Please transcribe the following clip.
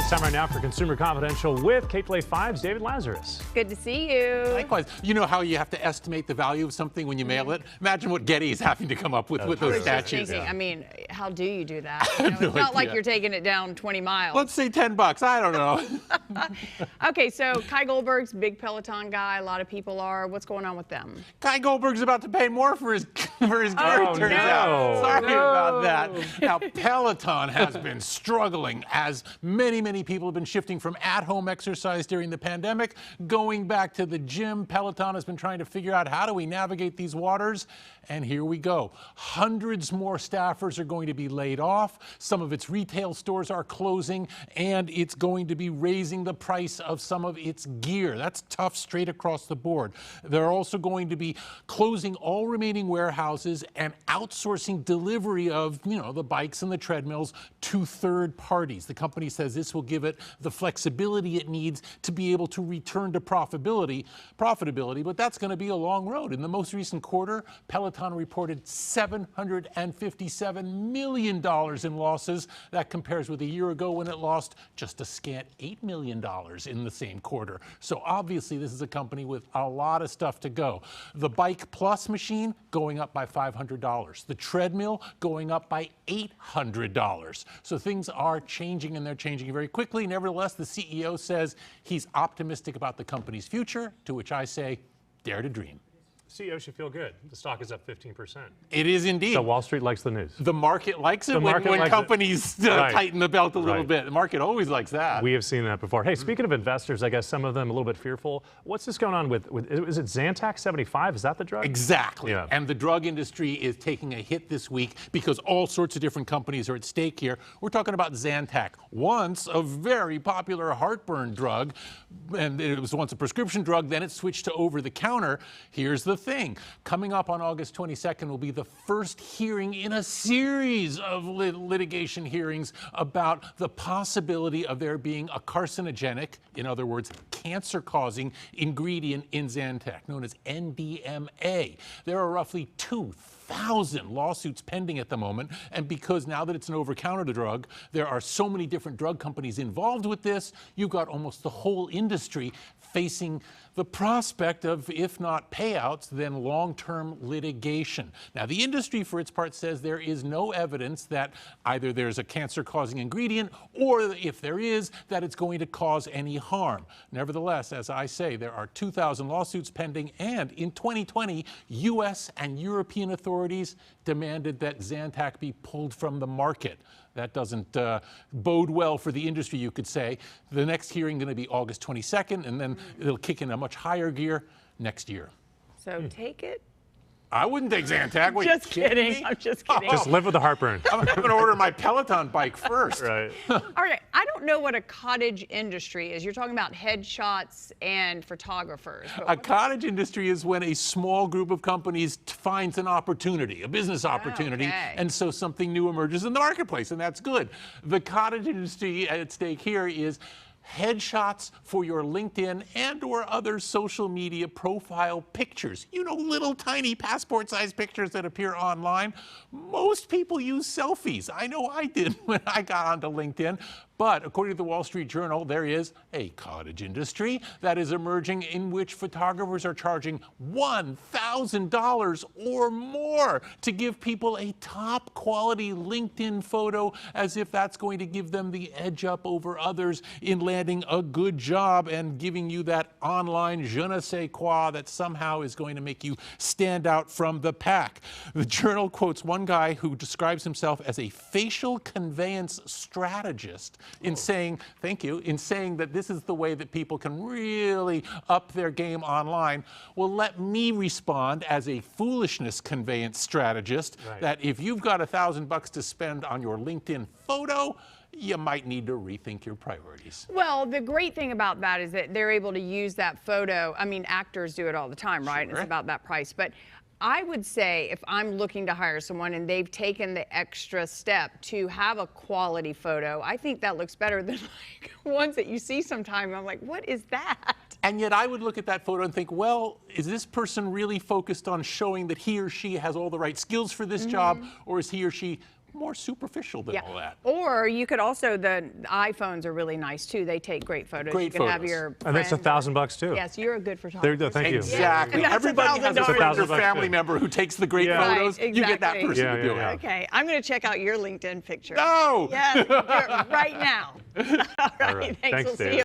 It's time right now for Consumer Confidential with KPLA5's David Lazarus. Good to see you. Likewise. You know how you have to estimate the value of something when you mail it? Imagine what Getty is having to come up with those I was just statues. thinking, I mean, how do you do that? have no It's not like idea. you're taking it down 20 miles. Let's say $10. I don't know. Okay, so Kai Goldberg's big Peloton guy. A lot of people are. What's going on with them? Kai Goldberg's about to pay more for his gear, it turns no. out. Sorry about that. Now, Peloton has been struggling as many people have been shifting from at-home exercise during the pandemic, going back to the gym. Peloton has been trying to figure out how do we navigate these waters, and here we go. Hundreds more staffers are going to be laid off. Some of its retail stores are closing, and it's going to be raising the price of some of its gear. That's tough straight across the board. They're also going to be closing all remaining warehouses and outsourcing delivery of, the bikes and the treadmills to third parties. The company says this will give it the flexibility it needs to be able to return to profitability, but that's going to be a long road. In the most recent quarter, Peloton reported $757 million in losses. That compares with a year ago when it lost just a scant $8 million in the same quarter. So obviously this is a company with a lot of stuff to go. The Bike Plus machine going up by $500. The treadmill going up by $800. So things are changing, and they're changing very quickly. Nevertheless, the CEO says he's optimistic about the company's future, to which I say, dare to dream. CEO should feel good. The stock is up 15%. It is indeed. So Wall Street likes the news. The market likes it when likes companies Right. tighten the belt a little Right. bit. The market always likes that. We have seen that before. Hey, speaking of investors, I guess some of them a little bit fearful. What's this going on with is it Zantac 75? Is that the drug? Exactly. Yeah. And the drug industry is taking a hit this week because all sorts of different companies are at stake here. We're talking about Zantac, once a very popular heartburn drug, and it was once a prescription drug, then it switched to over-the-counter. Here's the thing. Coming up on August 22nd will be the first hearing in a series of litigation hearings about the possibility of there being a carcinogenic, in other words, cancer-causing ingredient in Zantac, known as NDMA. There are roughly 2,000 lawsuits pending at the moment, and because now that it's an over-the-counter drug, there are so many different drug companies involved with this, you've got almost the whole industry facing the prospect of, if not payouts, then long-term litigation. Now, the industry, for its part, says there is no evidence that either there's a cancer-causing ingredient, or if there is, that it's going to cause any harm. Nevertheless, as I say, there are 2,000 lawsuits pending, and in 2020, U.S. and European authorities demanded that Zantac be pulled from the market. That doesn't bode well for the industry, you could say. The next hearing going to be August 22nd, and then it'll kick in a much higher gear next year. So take it. I wouldn't take Zantac. Wait, Just you kidding kidding. me? I'm just kidding. Just live with the heartburn. I'm going to order my Peloton bike first. Right. All right, I don't know what a cottage industry is. You're talking about headshots and photographers. but A cottage industry is when a small group of companies finds an opportunity, a business opportunity, okay. and so something new emerges in the marketplace, and that's good. The cottage industry at stake here is headshots for your LinkedIn and or other social media profile pictures. Little tiny passport-sized pictures that appear online. Most people use selfies. I know I did when I got onto LinkedIn. But according to the Wall Street Journal, there is a cottage industry that is emerging in which photographers are charging $1,000 or more to give people a top quality LinkedIn photo, as if that's going to give them the edge up over others in landing a good job and giving you that online je ne sais quoi that somehow is going to make you stand out from the pack. The Journal quotes one guy who describes himself as a facial conveyance strategist in saying, thank you, in saying that this is the way that people can really up their game online. Well, let me respond as a foolishness conveyance strategist that if you've got $1,000 to spend on your LinkedIn photo, you might need to rethink your priorities. Well, the great thing about that is that they're able to use that photo. I mean, actors do it all the time, right? Sure. It's about that price. But I would say if I'm looking to hire someone and they've taken the extra step to have a quality photo, I think that looks better than like ones that you see sometimes. I'm like, what is that? And yet I would look at that photo and think, well, is this person really focused on showing that he or she has all the right skills for this job, or is he or she more superficial than all that. Or you could also, the iPhones are really nice too. They take great photos. Great you can have photos. your And that's friends- $1,000 too. Yes, you're a good There photographer. you go. Thank you. Exactly. Yeah. And that's Everybody has a $1,000. friend or $1,000 family too. member who takes the great Yeah. photos. Right, You get that exactly. person Yeah, to do yeah, it. Okay, I'm going to check out your LinkedIn picture. No! Yes, right now. All right, right. thanks. Thanks, We'll see David. you.